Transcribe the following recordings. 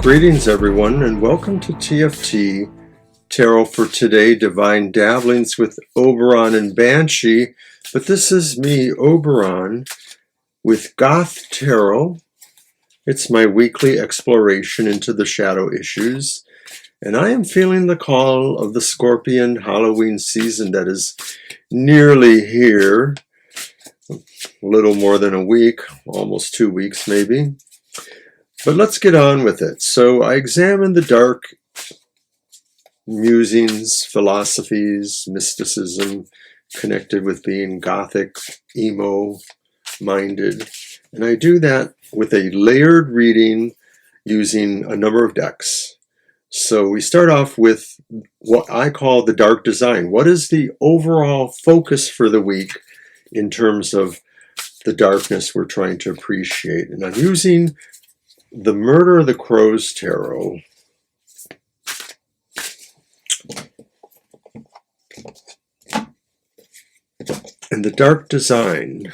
Greetings everyone, and welcome to TFT Tarot for today, Divine Dabblings with Oberon and Banshee. But this is me, Oberon, with Goth Tarot. It's my weekly exploration into the shadow issues, and I am feeling the call of the Scorpion Halloween season that is nearly here. A little more than a week, almost 2 weeks maybe. But let's get on with it. So I examined the dark musings, philosophies, mysticism connected with being Gothic, emo-minded. And I do that with a layered reading using a number of decks. So we start off with what I call the dark design. What is the overall focus for the week in terms of the darkness we're trying to appreciate? And I'm using the Murder of the Crows Tarot. And the dark design.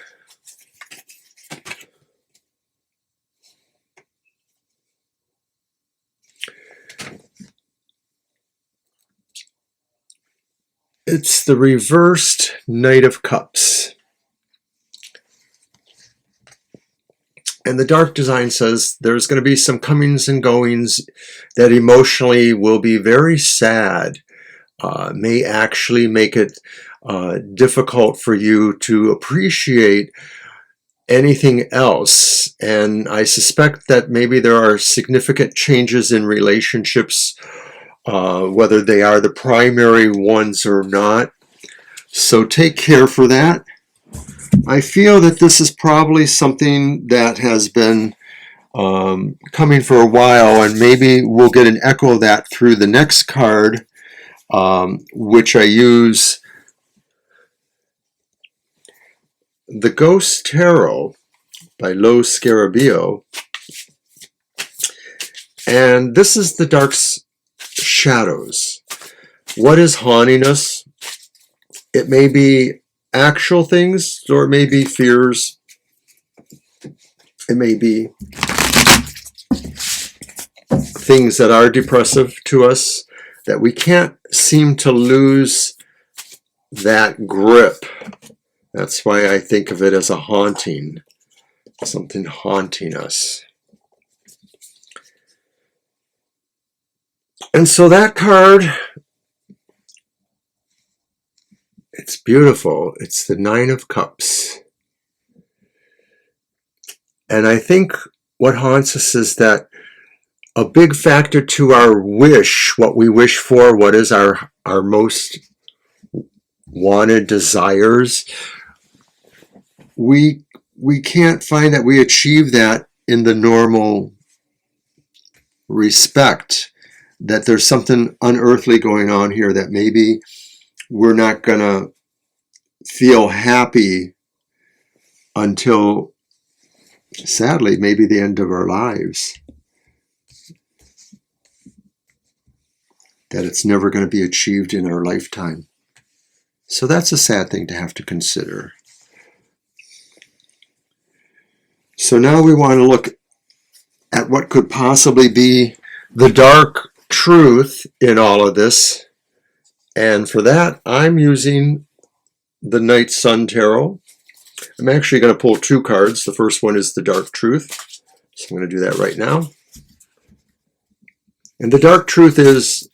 It's the reversed Knight of Cups. And the dark design says there's going to be some comings and goings that emotionally will be very sad, may actually make it difficult for you to appreciate anything else. And I suspect that maybe there are significant changes in relationships, whether they are the primary ones or not. So take care for that. I feel that this is probably something that has been coming for a while, and maybe we'll get an echo of that through the next card, which I use the Goth Tarot by Lo Scarabeo. And this is the dark shadows. What is haunting us? It may be actual things, or it may be fears. It may be things that are depressive to us, that we can't seem to lose that grip. That's why I think of it as a haunting, something haunting us. And so that card, it's beautiful. It's the Nine of Cups. And I think what haunts us is that a big factor to our wish, what we wish for, what is our most wanted desires, we can't find that we achieve that in the normal respect, that there's something unearthly going on here, that maybe we're not going to feel happy until, sadly, maybe the end of our lives. That it's never going to be achieved in our lifetime. So that's a sad thing to have to consider. So now we want to look at what could possibly be the dark truth in all of this. And for that, I'm using the Night Sun Tarot. I'm actually going to pull 2 cards. The first one is the Dark Truth. So I'm going to do that right now. And the Dark Truth is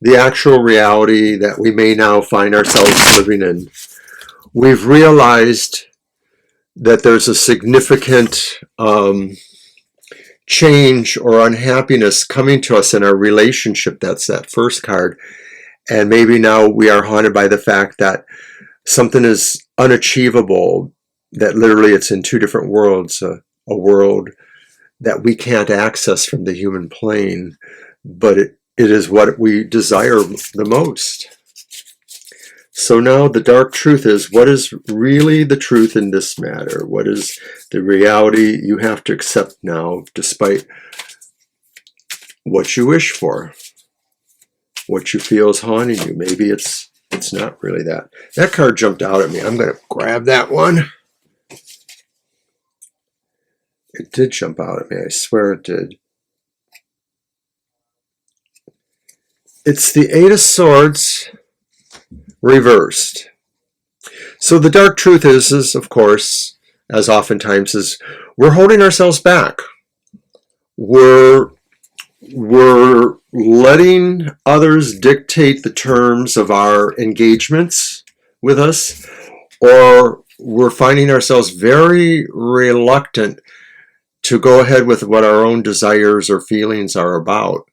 the actual reality that we may now find ourselves living in. We've realized that there's a significant change or unhappiness coming to us in our relationship. That's that first card. And maybe now we are haunted by the fact that something is unachievable, that literally it's in 2 different worlds, a world that we can't access from the human plane, but it is what we desire the most. So now the dark truth is, what is really the truth in this matter? What is the reality you have to accept now, despite what you wish for, what you feel is haunting you? Maybe it's not really that. That card jumped out at me. I'm going to grab that one. It did jump out at me. I swear it did. It's the Eight of Swords reversed. So the dark truth is of course, as oftentimes is, we're holding ourselves back. We're letting others dictate the terms of our engagements with us, or we're finding ourselves very reluctant to go ahead with what our own desires or feelings are about.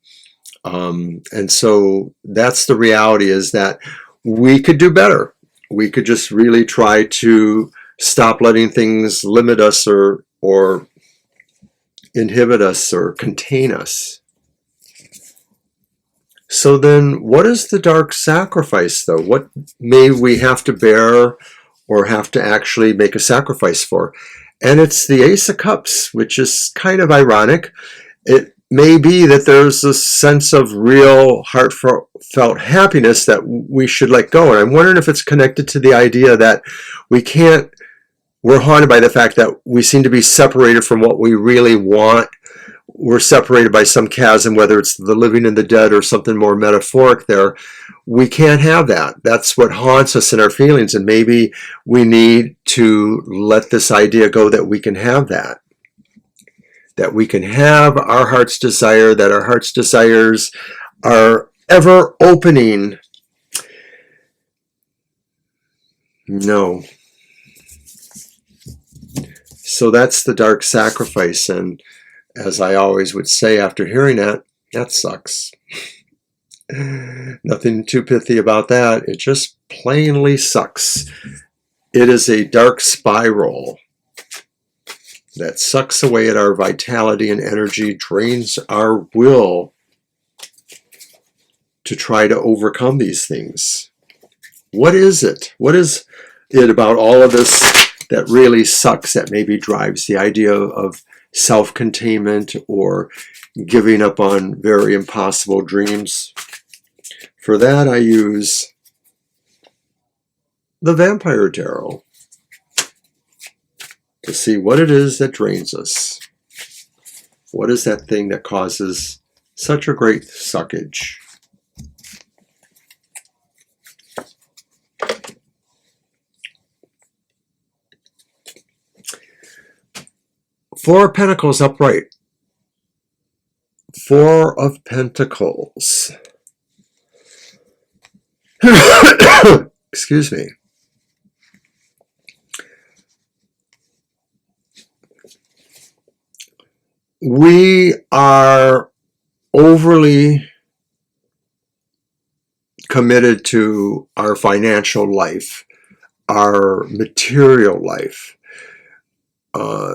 And so that's the reality, is that we could do better. We could just really try to stop letting things limit us or inhibit us or contain us. So then what is the dark sacrifice, though? What may we have to bear or have to actually make a sacrifice for? And it's the Ace of Cups, which is kind of ironic. It may be that there's a sense of real heartfelt happiness that we should let go. And I'm wondering if it's connected to the idea that we're haunted by the fact that we seem to be separated from what we really want. We're separated by some chasm, whether it's the living and the dead or something more metaphoric there. We can't have that. That's what haunts us in our feelings. And maybe we need to let this idea go that we can have that. That we can have our heart's desire, that our heart's desires are ever opening. No. So that's the dark sacrifice. And as I always would say after hearing that sucks. Nothing too pithy about that. It just plainly sucks. It is a dark spiral that sucks away at our vitality and energy, drains our will to try to overcome these things. What is it? What is it about all of this that really sucks, that maybe drives the idea of self-containment or giving up on very impossible dreams? For that, I use the Vampire Tarot to see what it is that drains us. What is that thing that causes such a great suckage? Four of Pentacles upright. Four of Pentacles. Excuse me. We are overly committed to our financial life, our material life.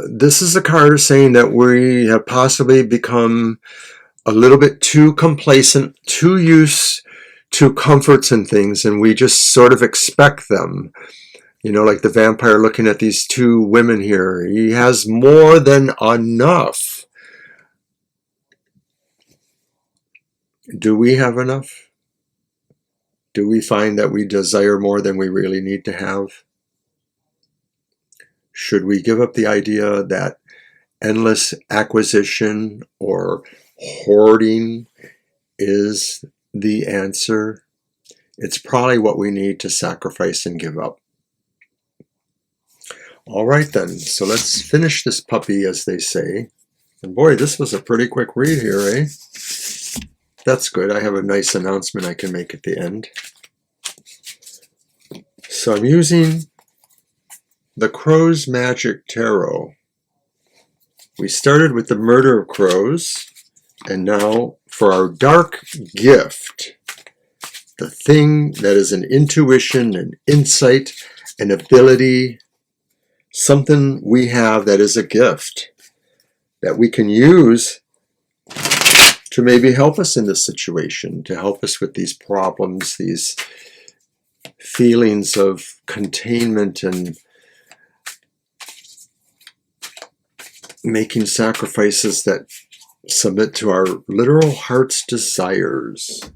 This is a card saying that we have possibly become a little bit too complacent, too used to comforts and things, and we just sort of expect them. You know, like the vampire looking at these two women here. He has more than enough. Do we have enough? Do we find that we desire more than we really need to have? Should we give up the idea that endless acquisition or hoarding is the answer? It's probably what we need to sacrifice and give up. All right then, so let's finish this puppy, as they say. And boy, this was a pretty quick read here, eh? That's good. I have a nice announcement I can make at the end. So I'm using the Crow's Magic Tarot. We started with the Murder of Crows, and now for our dark gift, the thing that is an intuition, an insight, an ability, something we have that is a gift that we can use to maybe help us in this situation, to help us with these problems, these feelings of containment and making sacrifices that submit to our literal heart's desires.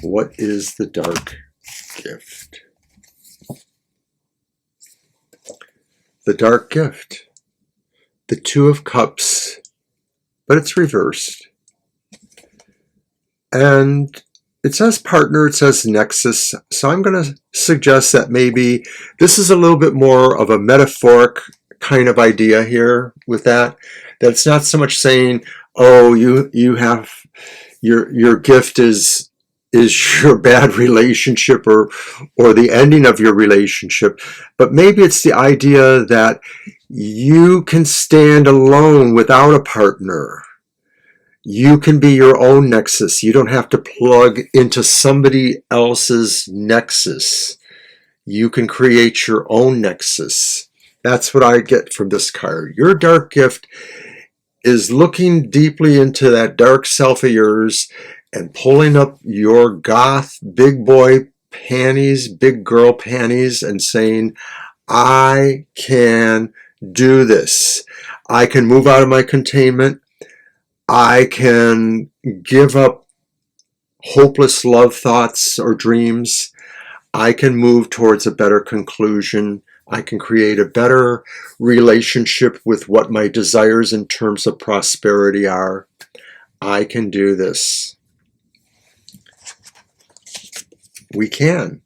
What is the dark gift? The dark gift. The Two of Cups, but it's reversed. And it says partner, it says nexus. So I'm going to suggest that maybe this is a little bit more of a metaphoric kind of idea here with that. That it's not so much saying, oh, you have your gift is your bad relationship or the ending of your relationship, but maybe it's the idea that you can stand alone without a partner. You can be your own nexus. You don't have to plug into somebody else's nexus. You can create your own nexus. That's what I get from this card. Your dark gift is looking deeply into that dark self of yours and pulling up your goth big boy panties, big girl panties, and saying, I can do this. I can move out of my containment. I can give up hopeless love thoughts or dreams. I can move towards a better conclusion. I can create a better relationship with what my desires in terms of prosperity are. I can do this. We can.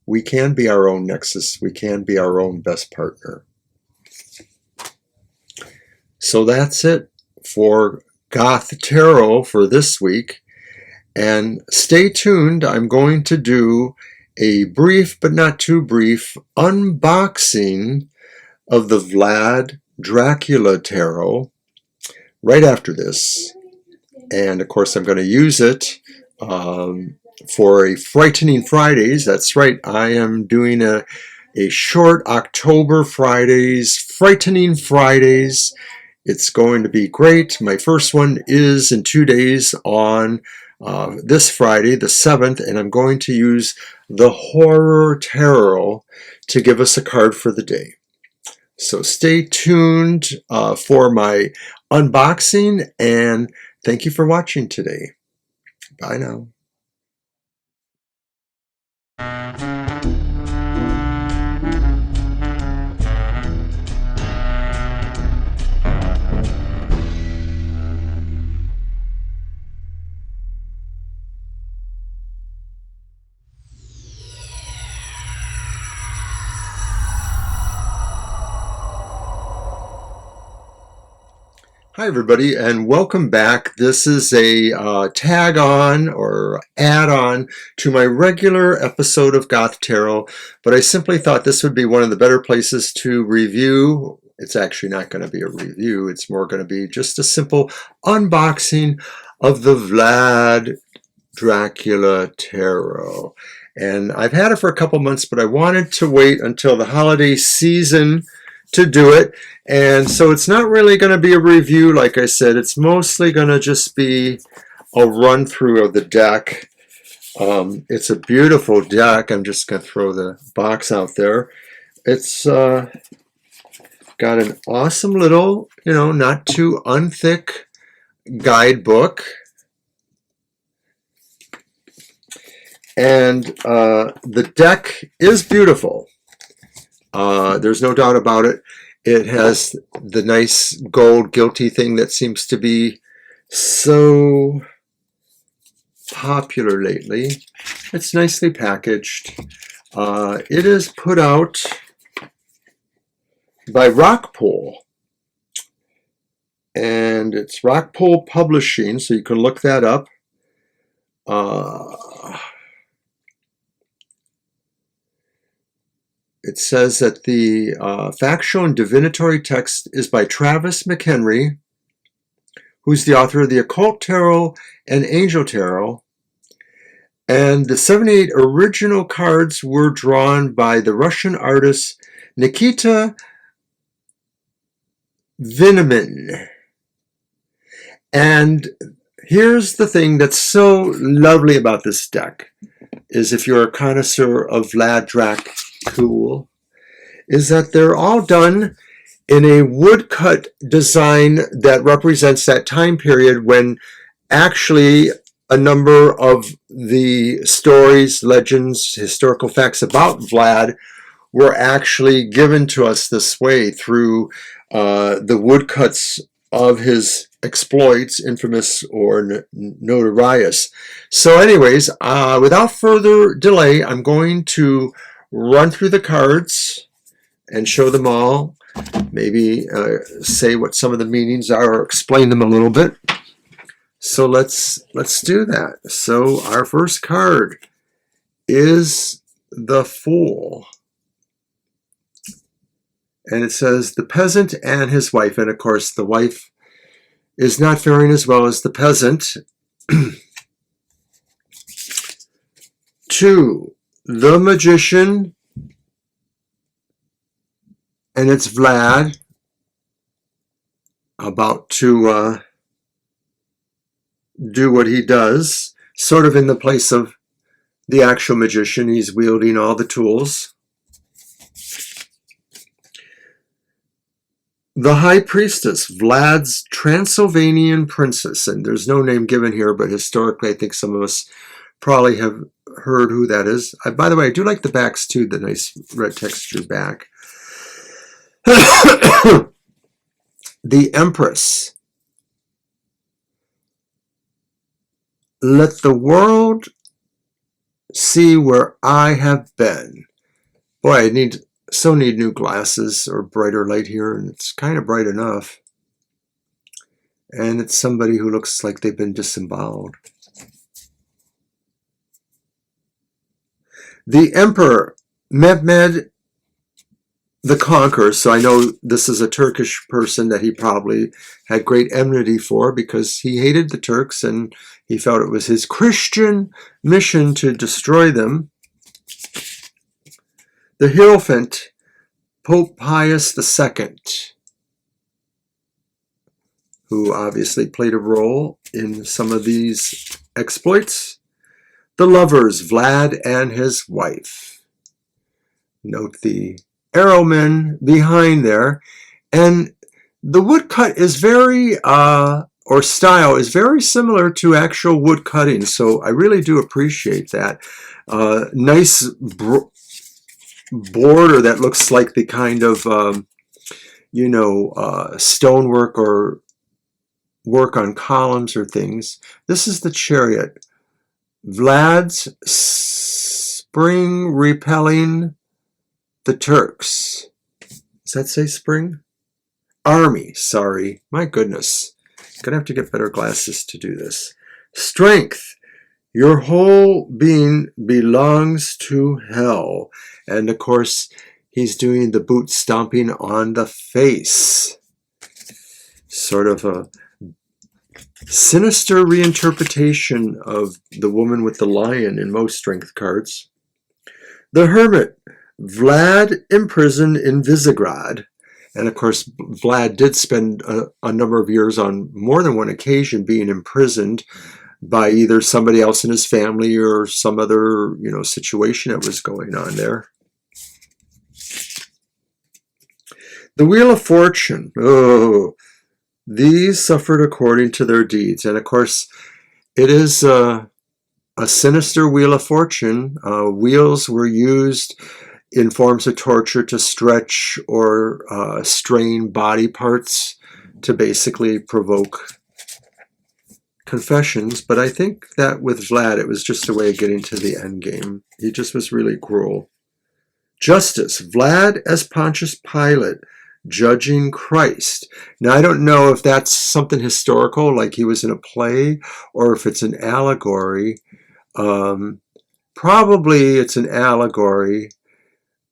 We can be our own nexus. We can be our own best partner. So that's it for Goth Tarot for this week. And stay tuned. I'm going to do a brief, but not too brief, unboxing of the Vlad Dracula Tarot right after this. And of course, I'm going to use it for a Frightening Fridays. That's right. I am doing a short October Fridays, Frightening Fridays. It's going to be great. My first one is in 2 days on this Friday, the 7th, and I'm going to use the Horror Tarot to give us a card for the day. So stay tuned for my unboxing, and thank you for watching today. Bye now. Hi everybody, and welcome back. This is a tag on or add on to my regular episode of Goth Tarot, but I simply thought this would be one of the better places to review. It's actually not going to be a review, it's more going to be just a simple unboxing of the Vlad Dracula Tarot. And I've had it for a couple months, but I wanted to wait until the holiday season to do it. And so it's not really going to be a review, like I said. It's mostly going to just be a run through of the deck. It's a beautiful deck. I'm just going to throw the box out there. It's got an awesome little, not too unthick guidebook. And the deck is beautiful. There's no doubt about it. It has the nice gold guilty thing that seems to be so popular lately. It's nicely packaged. It is put out by Rockpool. And it's Rockpool Publishing, so you can look that up. It says that the factual and divinatory text is by Travis McHenry, who's the author of the Occult Tarot and Angel Tarot. And the 78 original cards were drawn by the Russian artist Nikita Vinimin. And here's the thing that's so lovely about this deck, is if you're a connoisseur of Vlad Drac Cool, is that they're all done in a woodcut design that represents that time period when actually a number of the stories, legends, historical facts about Vlad were actually given to us this way through the woodcuts of his exploits, infamous or notorious. So anyways, without further delay, I'm going to run through the cards and show them all. Maybe say what some of the meanings are or explain them a little bit. So let's do that. So our first card is the Fool. And it says the peasant and his wife. And of course the wife is not faring as well as the peasant. 2, the Magician. And it's Vlad about to do what he does, sort of in the place of the actual magician. He's wielding all the tools. The High Priestess, Vlad's Transylvanian princess. And there's no name given here, but historically I think some of us probably have heard who that is. By the way, I do like the backs too, the nice red texture back. The Empress. Let the world see where I have been. Boy, I need new glasses or brighter light here, and it's kind of bright enough. And it's somebody who looks like they've been disemboweled. The Emperor, Mehmed the Conqueror. So I know this is a Turkish person that he probably had great enmity for because he hated the Turks and he felt it was his Christian mission to destroy them. The Hierophant, Pope Pius II, who obviously played a role in some of these exploits. The Lovers, Vlad and his wife. Note the arrowmen behind there. And the woodcut is very, or style is very similar to actual wood cutting. So I really do appreciate that. Nice border that looks like the kind of, stonework or work on columns or things. This is the Chariot. Vlad's spring repelling the Turks. Does that say spring? Army, sorry. My goodness. Gonna have to get better glasses to do this. Strength. Your whole being belongs to hell. And of course, he's doing the boot stomping on the face. Sort of a sinister reinterpretation of the woman with the lion in most strength cards. The Hermit. Vlad imprisoned in Visegrad. And of course, Vlad did spend a number of years on more than one occasion being imprisoned by either somebody else in his family or some other, situation that was going on there. The Wheel of Fortune. Oh, these suffered according to their deeds. And of course, it is a sinister Wheel of Fortune. Wheels were used in forms of torture to stretch or strain body parts to basically provoke confessions. But I think that with Vlad, it was just a way of getting to the end game. He just was really cruel. Justice. Vlad as Pontius Pilate, judging Christ. Now, I don't know if that's something historical, like he was in a play, or if it's an allegory. Probably it's an allegory.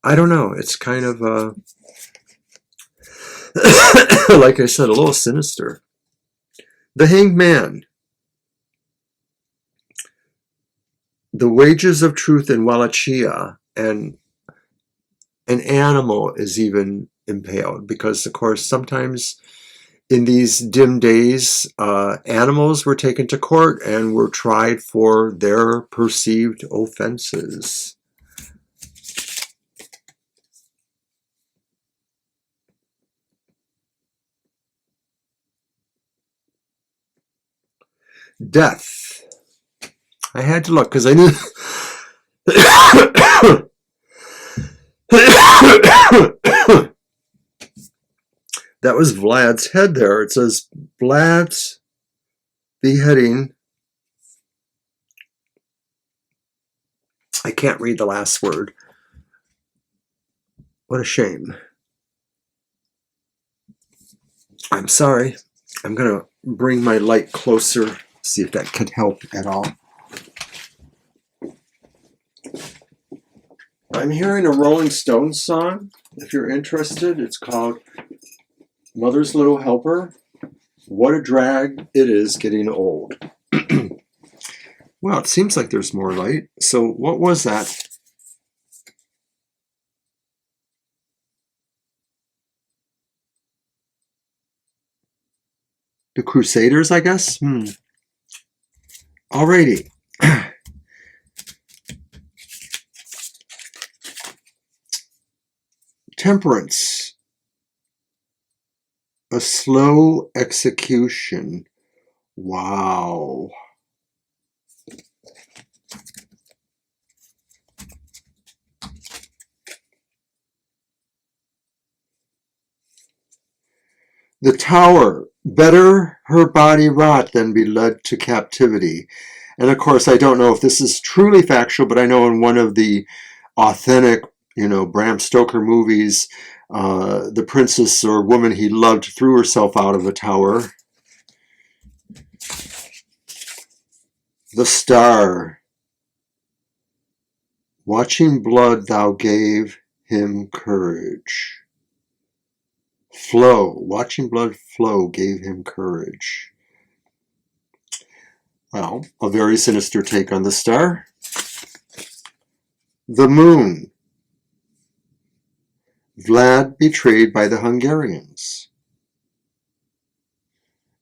I don't know. It's kind of, like I said, a little sinister. The Hanged Man. The wages of truth in Wallachia. And an animal is even impaled because, of course, sometimes in these dim days, animals were taken to court and were tried for their perceived offenses. Death. I had to look because I knew. That was Vlad's head there. It says Vlad's beheading. I can't read the last word. What a shame. I'm sorry. I'm going to bring my light closer, see if that could help at all. I'm hearing a Rolling Stones song. If you're interested, it's called Mother's Little Helper. What a drag it is getting old. Well, it seems like there's more light. So what was that? The Crusaders, I guess? Alrighty. Temperance. A slow execution. Wow. The Tower. Better her body rot than be led to captivity. And of course, I don't know if this is truly factual, but I know in one of the authentic, Bram Stoker movies, the princess or woman he loved threw herself out of a tower. The Star. Watching blood thou gave him courage. Flow. Watching blood flow gave him courage. Well, a very sinister take on the Star. The Moon. Vlad betrayed by the Hungarians.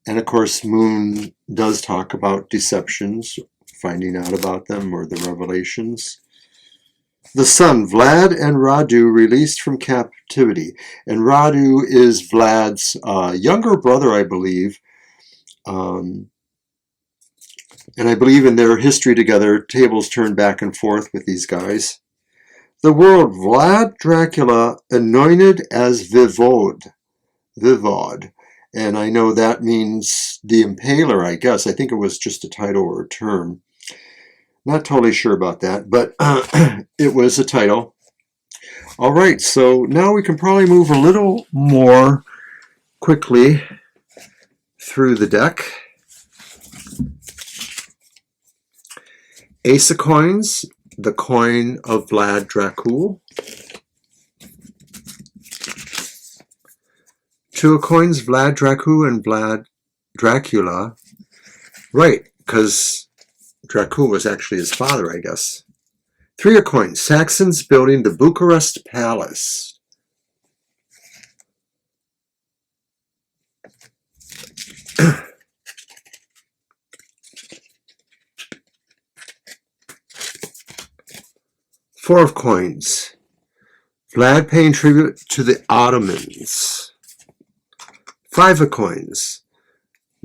And of course, Moon does talk about deceptions, finding out about them, or the revelations. The Sun. Vlad and Radu released from captivity. And Radu is Vlad's younger brother, I believe. And I believe in their history together, tables turned back and forth with these guys. The World. Vlad Dracula anointed as Vivod. And I know that means the Impaler, I guess. I think it was just a title or a term. Not totally sure about that, but it was a title. All right, so now we can probably move a little more quickly through the deck. Ace of Coins, the coin of Vlad Dracul. Two of Coins, Vlad Dracul and Vlad Dracula. Right, because Dracul was actually his father, I guess. Three of Coins, Saxons building the Bucharest Palace. Four of Coins, Vlad paying tribute to the Ottomans. Five of Coins,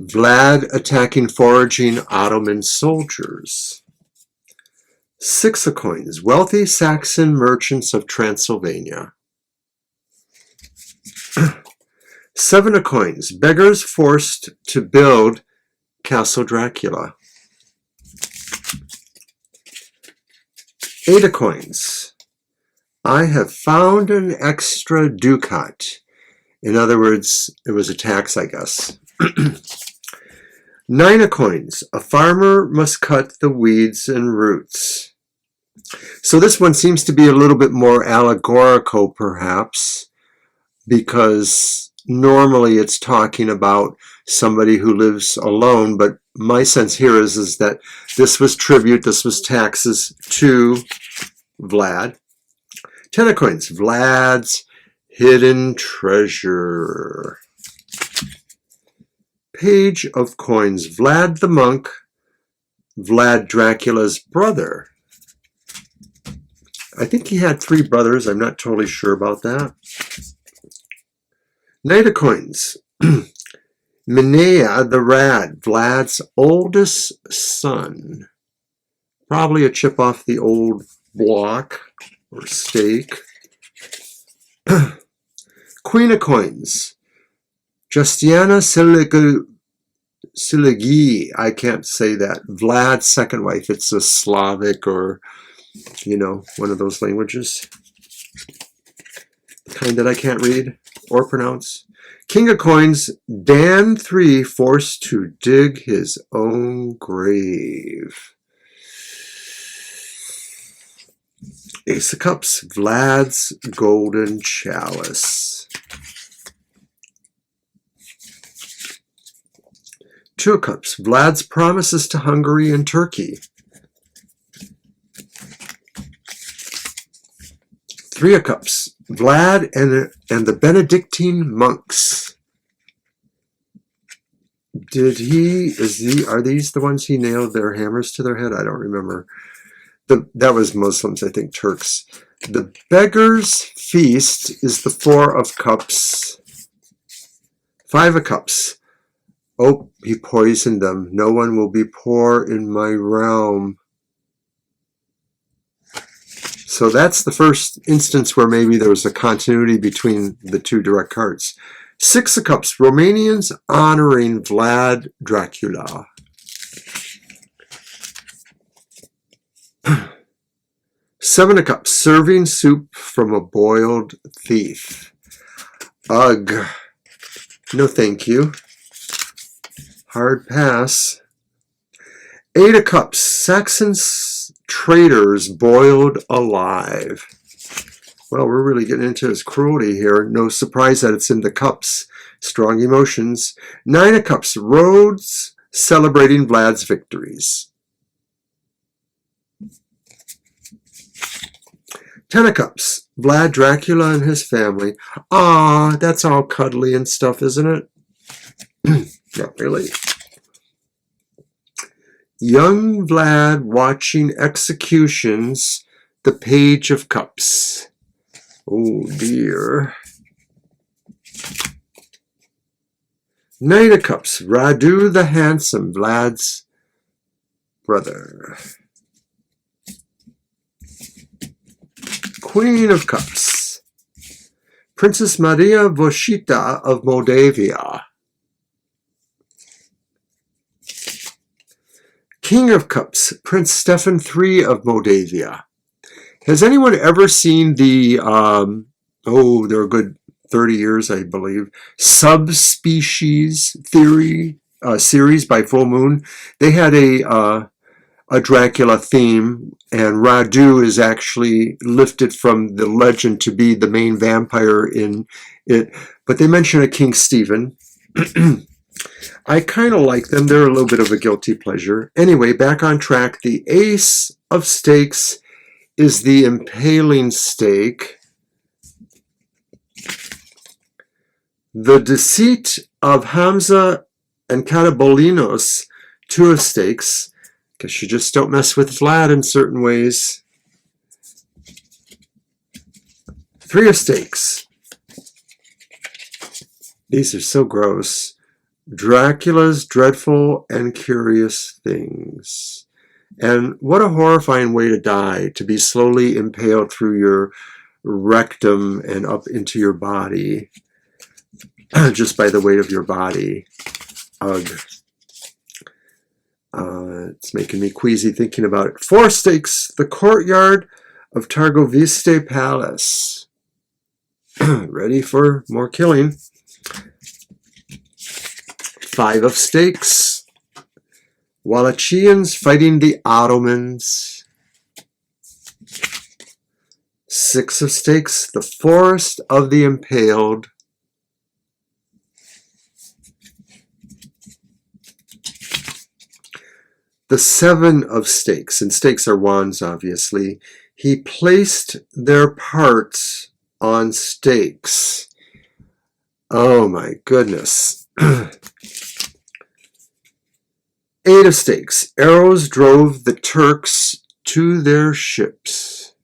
Vlad attacking foraging Ottoman soldiers. Six of Coins, wealthy Saxon merchants of Transylvania. Seven of Coins, beggars forced to build Castle Dracula. Eight of Coins, I have found an extra ducat. In other words, it was a tax, I guess. Nine of Coins, a farmer must cut the weeds and roots. So this one seems to be a little bit more allegorical, perhaps, because normally it's talking about somebody who lives alone, but my sense here is that this was tribute, this was taxes to Vlad. Ten of Coins, Vlad's hidden treasure. Page of Coins, Vlad the monk, Vlad Dracula's brother. I think he had three brothers. I'm not totally sure about that. Knight of Coins, Minea the Rad, Vlad's oldest son. Probably a chip off the old block or stake. Queen of Coins, Justiana Siligi, I can't say that. Vlad's second wife. It's a Slavic or, you know, one of those languages. The kind that I can't read or pronounce. King of Coins, Dan III, forced to dig his own grave. Ace of Cups, Vlad's golden chalice. Two of Cups, Vlad's promises to Hungary and Turkey. Three of Cups, Vlad and the Benedictine monks. Are these the ones he nailed their hammers to their head? I don't remember. That was Muslims, I think, Turks. The Beggar's Feast is the Four of Cups. Five of Cups. Oh, he poisoned them. No one will be poor in my realm. So that's the first instance where maybe there was a continuity between the two direct cards. Six of Cups. Romanians honoring Vlad Dracula. Seven of Cups, serving soup from a boiled thief. Ugh. No thank you. Hard pass. Eight of Cups, Saxon traitors boiled alive. Well, we're really getting into his cruelty here. No surprise that it's in the cups. Strong emotions. Nine of Cups, Rhodes celebrating Vlad's victories. 10 of Cups, Vlad Dracula and his family. Ah, that's all cuddly and stuff, isn't it? Not really. Young Vlad watching executions, the Page of Cups. Oh dear. Knight of Cups, Radu the Handsome, Vlad's brother. Queen of Cups, Princess Maria Voshita of Moldavia. King of Cups, Prince Stefan III of Moldavia. Has anyone ever seen the, they're a good 30 years, I believe, Subspecies Theory series by Full Moon? They had a Dracula theme, and Radu is actually lifted from the legend to be the main vampire in it. But they mention a King Stephen. I kind of like them. They're a little bit of a guilty pleasure. Anyway, back on track. The Ace of Stakes is the impaling stake. The Deceit of Hamza and Katabolinos, two of stakes. Because you just don't mess with Vlad in certain ways. Three of Stakes. These are so gross. Dracula's Dreadful and Curious Things. And what a horrifying way to die, to be slowly impaled through your rectum and up into your body, just by the weight of your body. Ugh. It's making me queasy thinking about it. Four stakes, the courtyard of Targoviste Palace. Ready for more killing. Five of stakes, Wallachians fighting the Ottomans. Six of stakes, the forest of the impaled. The seven of stakes, and stakes are wands, obviously. He placed their parts on stakes. Oh my goodness. Eight of stakes. Arrows drove the Turks to their ships.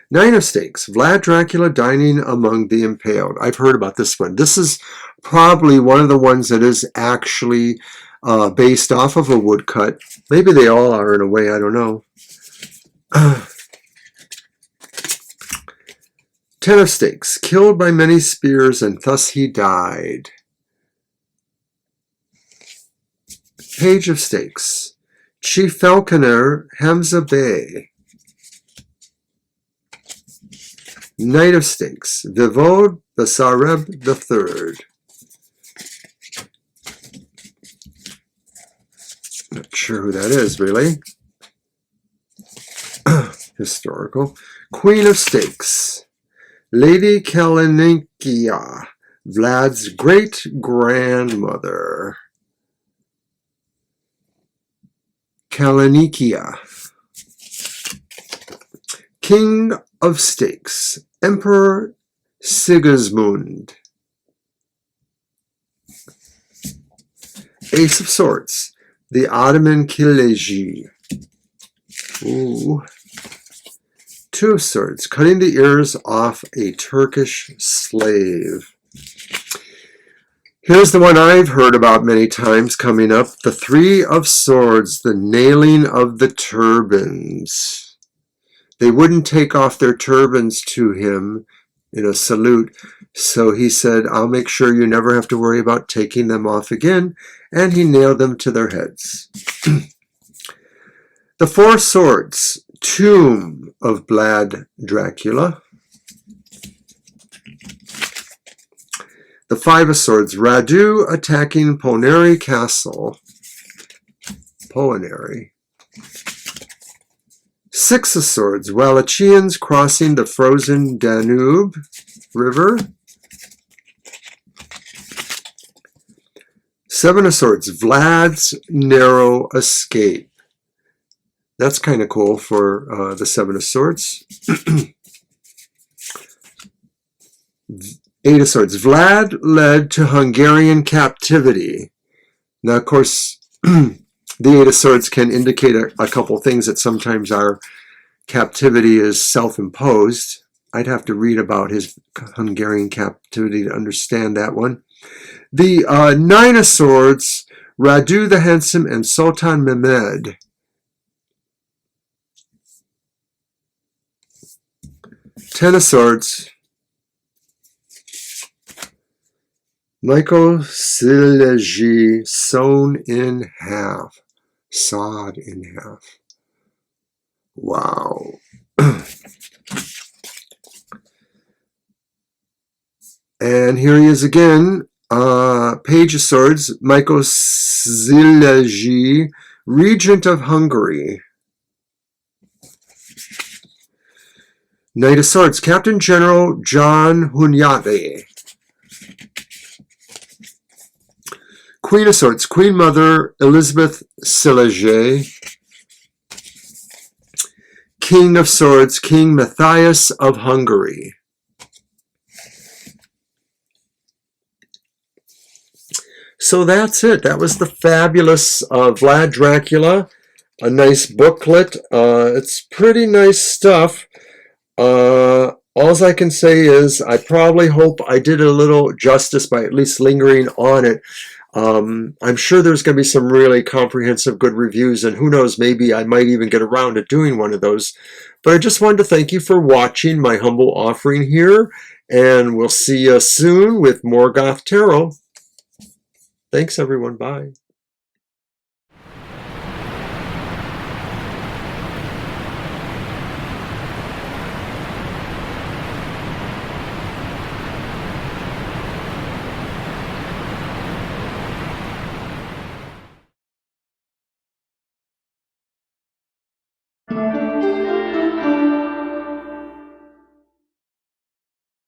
Nine of stakes. Vlad Dracula dining among the impaled. I've heard about this one. This is probably one of the ones that is actually based off of a woodcut. Maybe they all are in a way, I don't know. Ten of Stakes, killed by many spears, and thus he died. Page of Stakes, Chief Falconer Hamza Bey. Knight of Stakes, Vivod Basareb III. Not sure who that is, really. Historical. Queen of Stakes, Lady Kalanikia, Vlad's great-grandmother. Kalanikia. King of Stakes, Emperor Sigismund. Ace of Swords, the Ottoman Kiliji. Ooh. Two of Swords, cutting the ears off a Turkish slave. Here's the one I've heard about many times coming up. The Three of Swords, the nailing of the turbans. They wouldn't take off their turbans to him in a salute, so he said, I'll make sure you never have to worry about taking them off again, and he nailed them to their heads. The Four Swords, Tomb of Vlad Dracula. The Five of Swords, Radu attacking Ponary Castle. Ponary. Six of Swords, Wallachians crossing the frozen Danube River. Seven of Swords, Vlad's narrow escape. That's kind of cool for the Seven of Swords. Eight of Swords, Vlad led to Hungarian captivity. Now, of course, the Eight of Swords can indicate a couple things, that sometimes our captivity is self-imposed. I'd have to read about his Hungarian captivity to understand that one. The Nine of Swords, Radu the Handsome and Sultan Mehmed. Ten of Swords, Michael Sileji, sewn in half, sawed in half. Wow. And here he is again, Page of Swords, Michael Sileji, Regent of Hungary. Knight of Swords, Captain General John Hunyadi. Queen of Swords, Queen Mother Elizabeth Sileji. King of Swords, King Matthias of Hungary. So that's it. That was the fabulous Vlad Dracula. A nice booklet. It's pretty nice stuff. All I can say is I probably hope I did a little justice by at least lingering on it. I'm sure there's going to be some really comprehensive good reviews, and who knows, maybe I might even get around to doing one of those. But I just wanted to thank you for watching my humble offering here, and we'll see you soon with more Goth Tarot. Thanks, everyone. Bye.